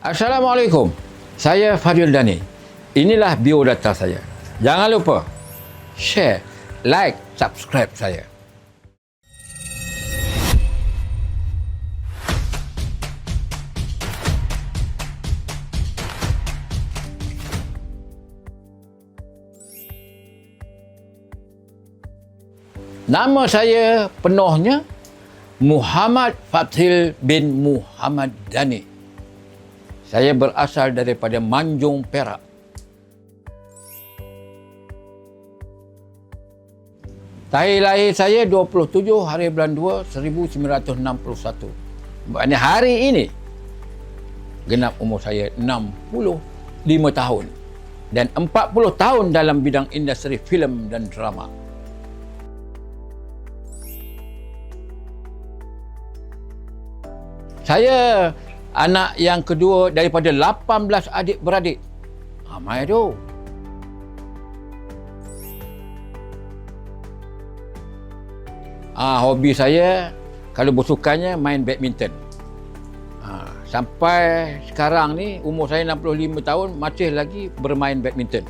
Assalamualaikum. Saya Fadil Dani. Inilah biodata saya. Jangan lupa share, like, subscribe saya. Nama saya penuhnya Muhammad Fadil bin Muhammad Dani. Saya berasal daripada Manjung, Perak. Tarikh lahir saya 27 hari bulan 2 1961. Maknanya hari ini genap umur saya 65 tahun dan 40 tahun dalam bidang industri filem dan drama. Saya anak yang kedua daripada 18 adik-beradik. Ramai tu. Hobi saya kalau bersukannya main badminton. Sampai sekarang ni umur saya 65 tahun masih lagi bermain badminton.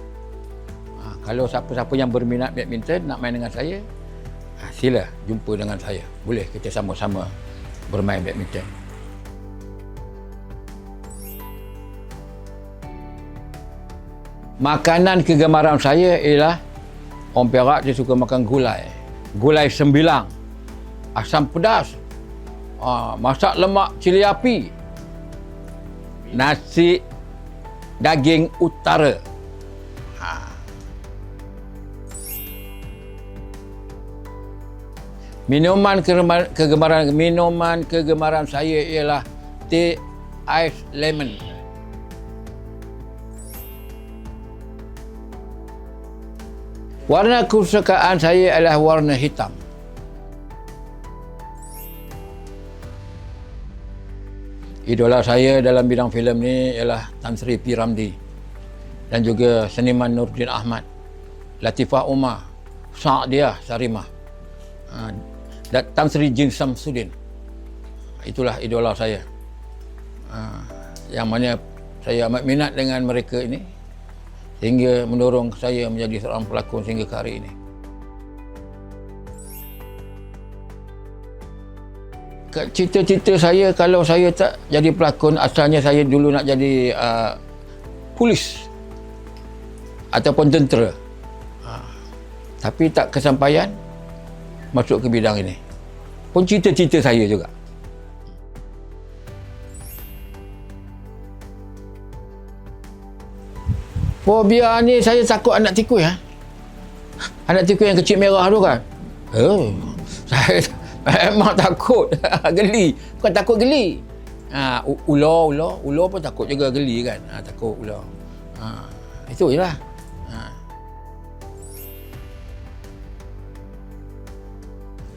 Kalau siapa-siapa yang berminat badminton nak main dengan saya, sila jumpa dengan saya. Boleh kita sama-sama bermain badminton. Makanan kegemaran saya ialah orang Perak dia suka makan gulai. Gulai sembilang, asam pedas, masak lemak cili api, nasi daging utara. Minuman kegemaran saya ialah teh ais lemon. Warna kesukaan saya adalah warna hitam. Idola saya dalam bidang filem ni ialah Tan Sri P. Ramlee dan juga seniman Nurdin Ahmad, Latifah Umar, Sa'diah Sarimah, dan Tan Sri Jin Samsudin. Itulah idola saya. Yang mana saya amat minat dengan mereka ini, sehingga mendorong saya menjadi seorang pelakon sehingga ke hari ini. Cita-cita saya kalau saya tak jadi pelakon, asalnya saya dulu nak jadi polis ataupun tentera. Tapi tak kesampaian masuk ke bidang ini. Pun cita-cita saya juga. Fobia ni saya takut anak tikus. Anak tikus yang kecil merah tu kan. Saya memang takut. Geli. Bukan takut geli. Ular pun takut juga geli kan. Takut ular. Itu je lah.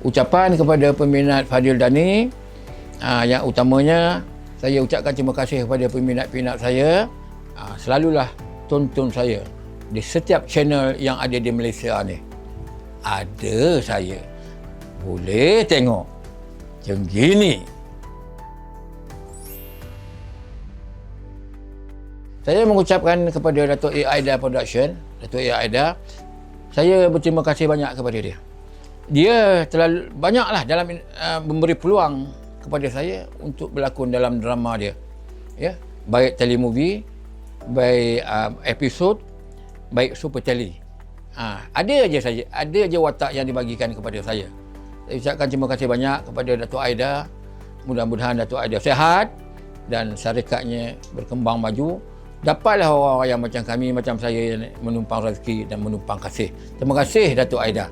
Ucapan kepada peminat Fadil Dani, yang utamanya saya ucapkan terima kasih kepada peminat-peminat saya. Selalulah tonton saya di setiap channel yang ada di Malaysia ni. Ada saya. Boleh tengok. Macam gini. Saya mengucapkan kepada Dato' A. Aida Production, Dato' A. Aida, saya berterima kasih banyak kepada dia. Dia terlalu banyaklah dalam memberi peluang kepada saya untuk berlakon dalam drama dia. Ya, baik telemovie, baik episod, baik super tele. Ada aja watak yang dibagikan kepada saya. Saya ucapkan terima kasih banyak kepada Dato' Aida. Mudah-mudahan Dato' Aida sihat dan syarikatnya berkembang maju. Dapatlah orang-orang yang macam kami, macam saya, menumpang rezeki dan menumpang kasih. Terima kasih Dato' Aida.